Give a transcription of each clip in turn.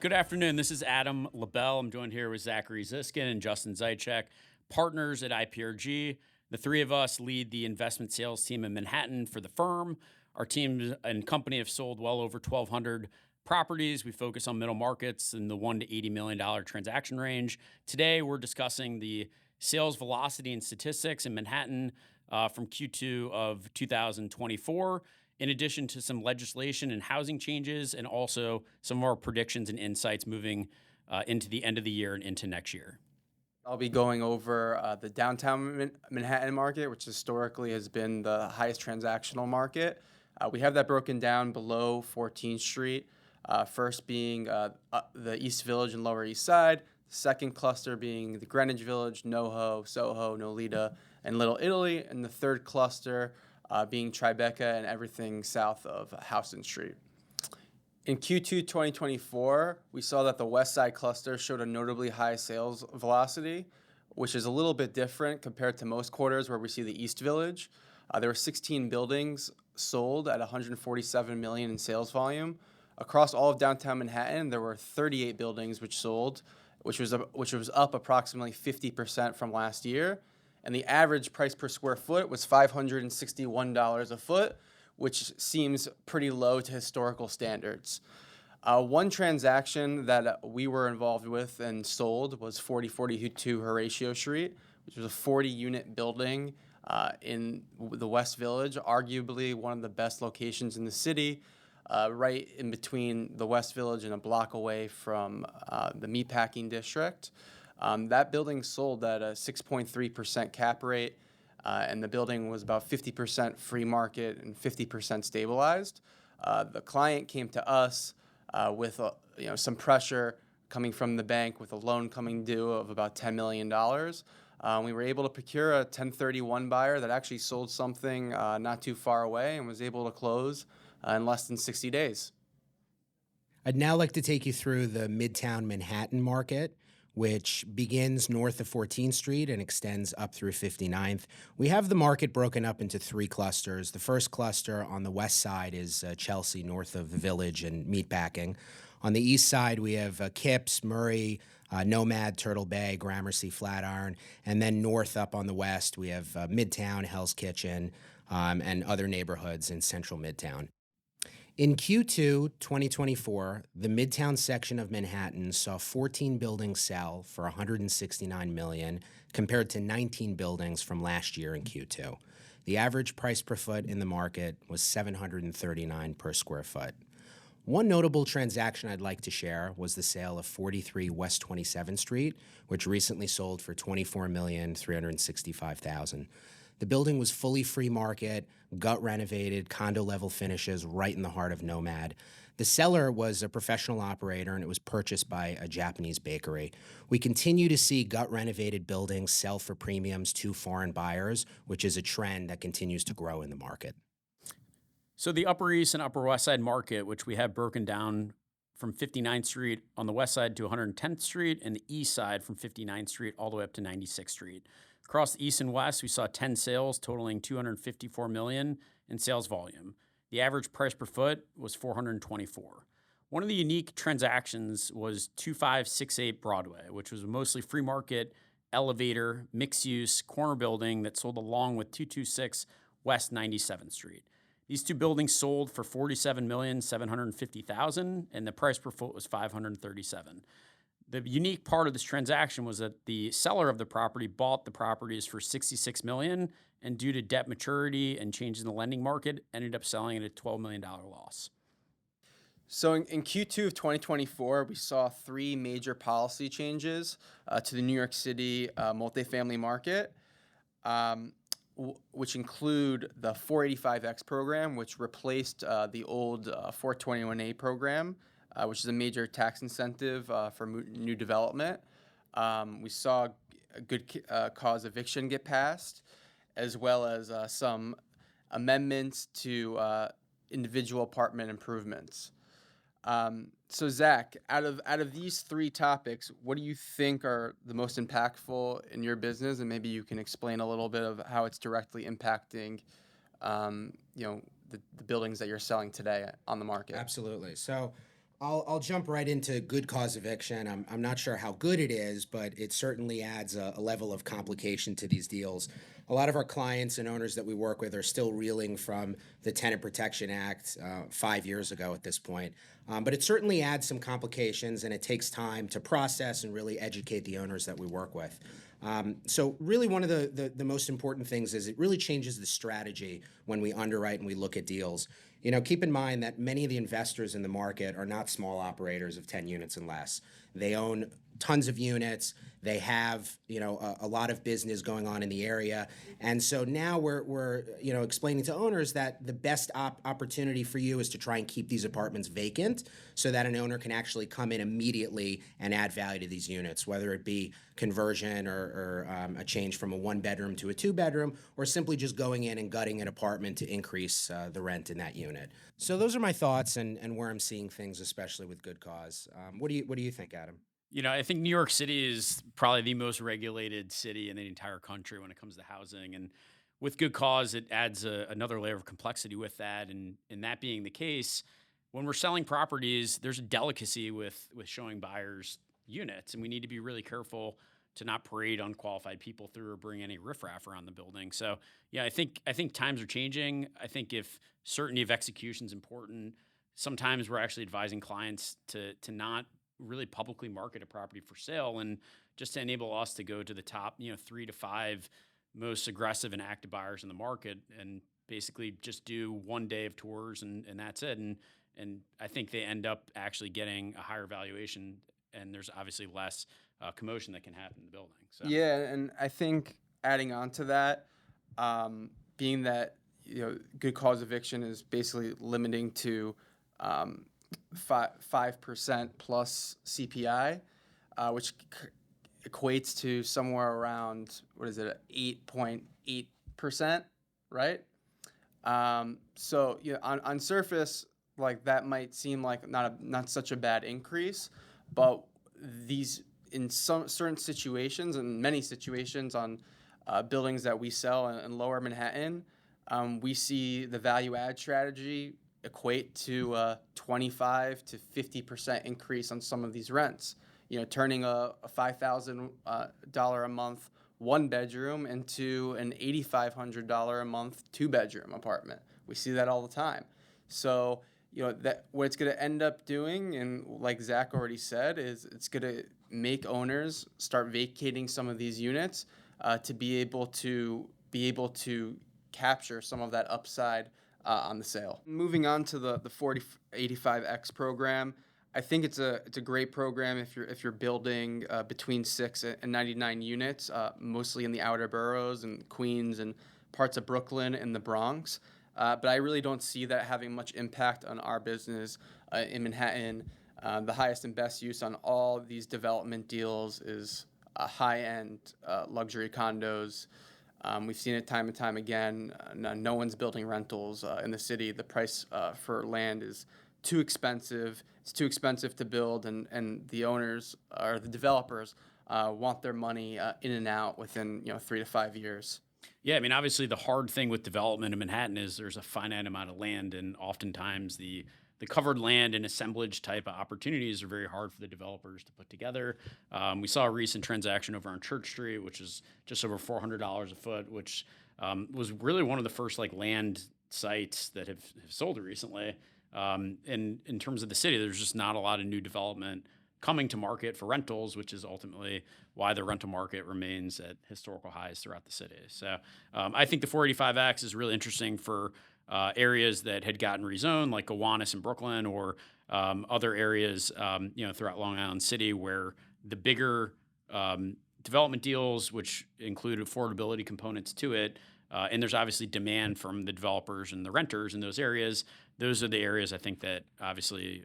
Good afternoon. This is Adam Lobel. I'm joined here with Zachary Ziskin and Justin Zeitchik, partners at IPRG. The three of us lead the investment sales team in Manhattan for the firm. Our team and company have sold well over 1,200 properties. We focus on middle markets in the $1 to $80 million transaction range. Today, we're discussing the sales velocity and statistics in Manhattan from Q2 of 2024. In addition to some legislation and housing changes, and also some of our predictions and insights moving into the end of the year and into next year. I'll be going over the downtown Manhattan market, which historically has been the highest transactional market. We have that broken down below 14th Street, first being the East Village and Lower East Side, the second cluster being the Greenwich Village, NoHo, Soho, Nolita, and Little Italy, and the third cluster being Tribeca and everything south of Houston Street. In Q2 2024, we saw that the West Side cluster showed a notably high sales velocity, which is a little bit different compared to most quarters where we see the East Village. There were 16 buildings sold at $147 million in sales volume. Across all of downtown Manhattan, there were 38 buildings which sold, which was up approximately 50% from last year. And the average price per square foot was $561 a foot, which seems pretty low to historical standards. One transaction that we were involved with and sold was 4042 Horatio Street, which was a 40-unit building in the West Village, arguably one of the best locations in the city, right in between the West Village and a block away from the meatpacking district. That building sold at a 6.3% cap rate, and the building was about 50% free market and 50% stabilized. The client came to us with some pressure coming from the bank with a loan coming due of about $10 million. We were able to procure a 1031 buyer that actually sold something not too far away and was able to close in less than 60 days. I'd now like to take you through the Midtown Manhattan market, which begins north of 14th Street and extends up through 59th. We have the market broken up into three clusters. The first cluster on the west side is Chelsea, north of the Village and Meatpacking. On the east side, we have Kips, Murray, Nomad, Turtle Bay, Gramercy, Flatiron. And then north up on the west, we have Midtown, Hell's Kitchen, and other neighborhoods in central Midtown. In Q2 2024, the Midtown section of Manhattan saw 14 buildings sell for $169 million, compared to 19 buildings from last year in Q2. The average price per foot in the market was $739 per square foot. One notable transaction I'd like to share was the sale of 43 West 27th Street, which recently sold for $24,365,000. The building was fully free market, gut renovated, condo level finishes right in the heart of Nomad. The seller was a professional operator and it was purchased by a Japanese bakery. We continue to see gut renovated buildings sell for premiums to foreign buyers, which is a trend that continues to grow in the market. So the Upper East and Upper West Side market, which we have broken down from 59th Street on the west side to 110th Street, and the east side from 59th Street all the way up to 96th Street. Across the east and west, we saw 10 sales totaling $254 million in sales volume. The average price per foot was $424. One of the unique transactions was 2568 Broadway, which was a mostly free market, elevator, mixed-use corner building that sold along with 226 West 97th Street. These two buildings sold for $47,750,000, and the price per foot was $537. The unique part of this transaction was that the seller of the property bought the properties for $66 million, and due to debt maturity and changes in the lending market, ended up selling at a $12 million loss. So in Q2 of 2024, we saw three major policy changes to the New York City multifamily market, which include the 485X program, which replaced the old 421A program, which is a major tax incentive for new development. We saw a good cause eviction get passed, as well as some amendments to individual apartment improvements. So Zach, out of these three topics, what do you think are the most impactful in your business? And maybe you can explain a little bit of how it's directly impacting, the buildings that you're selling today on the market. Absolutely. So I'll jump right into good cause eviction. I'm not sure how good it is, but it certainly adds a level of complication to these deals. A lot of our clients and owners that we work with are still reeling from the Tenant Protection Act 5 years ago at this point. But it certainly adds some complications, and it takes time to process and really educate the owners that we work with. So really one of the most important things is it really changes the strategy when we underwrite and we look at deals. Keep in mind that many of the investors in the market are not small operators of 10 units and less. They own tons of units. They have, a lot of business going on in the area. And so now we're explaining to owners that the best opportunity for you is to try and keep these apartments vacant so that an owner can actually come in immediately and add value to these units, whether it be conversion or a change from a 1-bedroom to a 2-bedroom, or simply just going in and gutting an apartment to increase the rent in that unit. So those are my thoughts and where I'm seeing things, especially with good cause. What do you think, Adam? I think New York City is probably the most regulated city in the entire country when it comes to housing. And with good cause, it adds another layer of complexity with that. And that being the case, when we're selling properties, there's a delicacy with showing buyers units. And we need to be really careful to not parade unqualified people through or bring any riffraff around the building. So, yeah, I think times are changing. I think if certainty of execution is important, sometimes we're actually advising clients to not really publicly market a property for sale, and just to enable us to go to the top 3 to 5 most aggressive and active buyers in the market, and basically just do one day of tours, and that's it. And I think they end up actually getting a higher valuation, and there's obviously less commotion that can happen in the building. So Yeah, and I think adding on to that, being that good cause eviction is basically limiting to 5% plus CPI, which equates to somewhere around, what is it, 8.8%, right? So on surface, like that might seem like not such a bad increase, but these in some certain situations and many situations on buildings that we sell in Lower Manhattan, we see the value add strategy equate to a 25 to 50% increase on some of these rents. Turning a $5,000 a month 1-bedroom into an $8,500 a month 2-bedroom apartment. We see that all the time. So that what it's going to end up doing, and like Zach already said, is it's going to make owners start vacating some of these units to be able to capture some of that upside on the sale. Moving on to the 4085X program, I think it's a great program if you're building between 6 and 99 units, mostly in the outer boroughs and Queens and parts of Brooklyn and the Bronx. But I really don't see that having much impact on our business in Manhattan. The highest and best use on all these development deals is high-end luxury condos. We've seen it time and time again. No one's building rentals in the city. The price for land is too expensive. It's too expensive to build, and the owners or the developers want their money in and out within 3 to 5 years. Yeah, I mean, obviously the hard thing with development in Manhattan is there's a finite amount of land, and oftentimes the covered land and assemblage type of opportunities are very hard for the developers to put together. We saw a recent transaction over on Church Street, which is just over $400 a foot, which was really one of the first land sites that have sold recently. And in terms of the city, there's just not a lot of new development coming to market for rentals, which is ultimately why the rental market remains at historical highs throughout the city. So I think the 485X is really interesting for areas that had gotten rezoned, like Gowanus in Brooklyn, or other areas, throughout Long Island City, where the bigger development deals, which include affordability components to it, and there's obviously demand from the developers and the renters in those areas. Those are the areas I think that obviously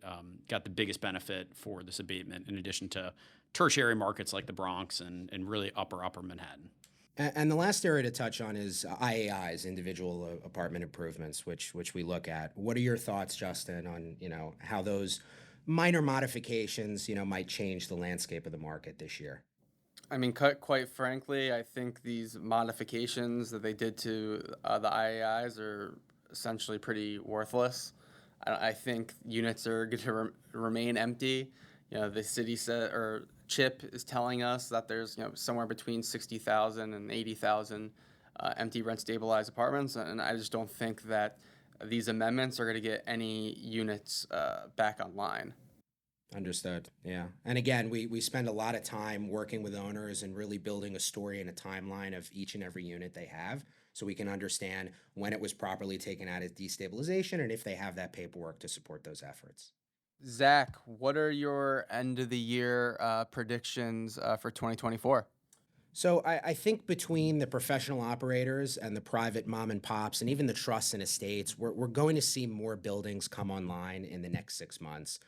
got the biggest benefit for this abatement, in addition to tertiary markets like the Bronx and really upper Manhattan. And the last area to touch on is IAIs, individual apartment improvements, which we look at. What are your thoughts, Justin, on how those minor modifications might change the landscape of the market this year? I mean, quite frankly, I think these modifications that they did to the IAIs are essentially pretty worthless. I think units are going to remain empty. The city said, or Chip is telling us that there's somewhere between 60,000 and 80,000 empty rent stabilized apartments, and I just don't think that these amendments are going to get any units back online. Understood. Yeah. And again, we spend a lot of time working with owners and really building a story and a timeline of each and every unit they have so we can understand when it was properly taken out as destabilization and if they have that paperwork to support those efforts. Zach, what are your end of the year predictions for 2024? So I think between the professional operators and the private mom and pops and even the trusts and estates, we're going to see more buildings come online in the next 6 months.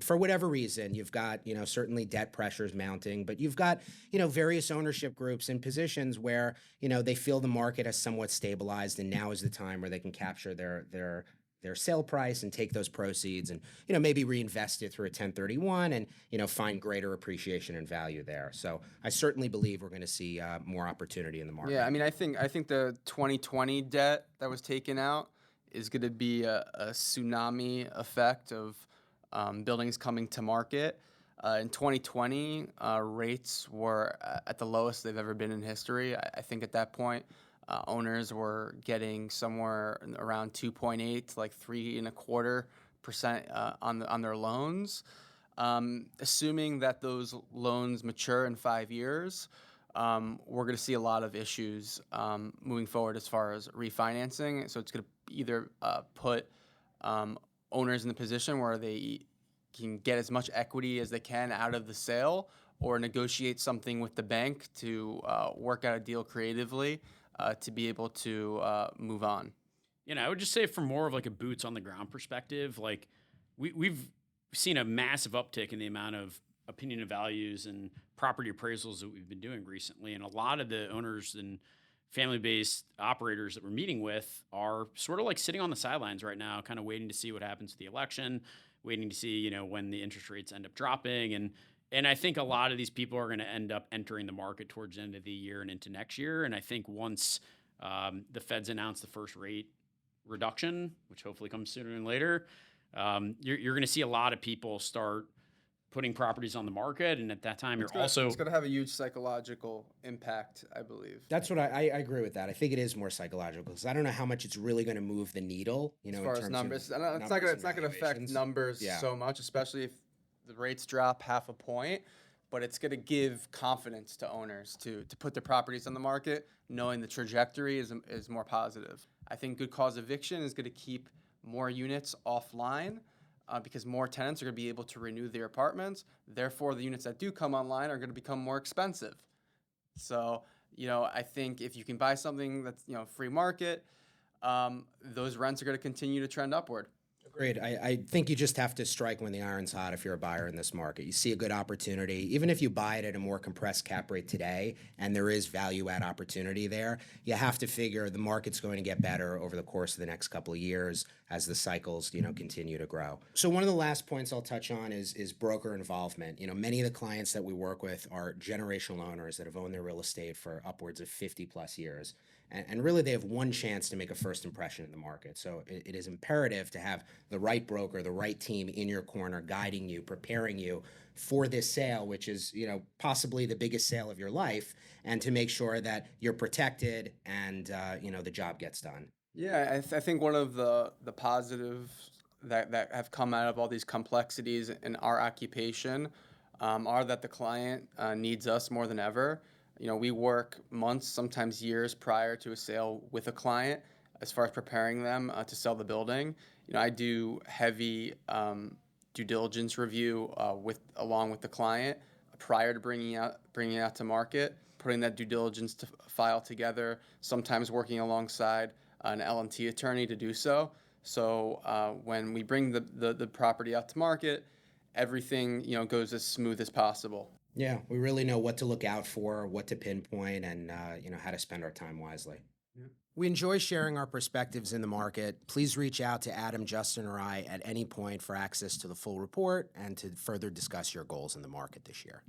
For whatever reason, you've got, certainly debt pressures mounting, but you've got, various ownership groups in positions where, they feel the market has somewhat stabilized and now is the time where they can capture their sale price and take those proceeds and maybe reinvest it through a 1031 and find greater appreciation and value there. So I certainly believe we're going to see more opportunity in the market. Yeah, I mean, I think the 2020 debt that was taken out is going to be a tsunami effect of buildings coming to market. In 2020, rates were at the lowest they've ever been in history. I think at that point, owners were getting somewhere around 2.8 to like 3.25% on their loans. Assuming that those loans mature in 5 years, we're going to see a lot of issues moving forward as far as refinancing. So it's going to either put owners in the position where they can get as much equity as they can out of the sale, or negotiate something with the bank to work out a deal creatively to be able to move on. I would just say from more of like a boots on the ground perspective, like we've seen a massive uptick in the amount of opinion of values and property appraisals that we've been doing recently. And a lot of the owners and family-based operators that we're meeting with are sort of like sitting on the sidelines right now, kind of waiting to see what happens with the election, waiting to see, when the interest rates end up dropping. And I think a lot of these people are going to end up entering the market towards the end of the year and into next year. And I think once the Feds announce the first rate reduction, which hopefully comes sooner than later, you're going to see a lot of people start putting properties on the market. And at that time, it's going to have a huge psychological impact, I believe. That's what I agree with that. I think it is more psychological because I don't know how much it's really going to move the needle, as far as numbers. It's not going to affect numbers so much, especially if the rates drop half a point, but it's going to give confidence to owners to put their properties on the market, knowing the trajectory is more positive. I think good cause eviction is going to keep more units offline because more tenants are going to be able to renew their apartments. Therefore, the units that do come online are going to become more expensive. So, I think if you can buy something that's, free market, those rents are going to continue to trend upward. Agreed. I think you just have to strike when the iron's hot if you're a buyer in this market. You see a good opportunity, even if you buy it at a more compressed cap rate today, and there is value add opportunity there, you have to figure the market's going to get better over the course of the next couple of years as the cycles, continue to grow. So one of the last points I'll touch on is broker involvement. Many of the clients that we work with are generational owners that have owned their real estate for upwards of 50 plus years. And really, they have one chance to make a first impression in the market. So it is imperative to have the right broker, the right team in your corner, guiding you, preparing you for this sale, which is, possibly the biggest sale of your life, and to make sure that you're protected and, the job gets done. Yeah, I think one of the positives that have come out of all these complexities in our occupation are that the client needs us more than ever. We work months, sometimes years prior to a sale with a client as far as preparing them to sell the building. I do heavy due diligence review along with the client prior to bringing it out to market, putting that due diligence file together, sometimes working alongside an L&T attorney to do so. So when we bring the property out to market, everything goes as smooth as possible. Yeah, we really know what to look out for, what to pinpoint, and how to spend our time wisely. Yeah. We enjoy sharing our perspectives in the market. Please reach out to Adam, Justin, or I at any point for access to the full report and to further discuss your goals in the market this year.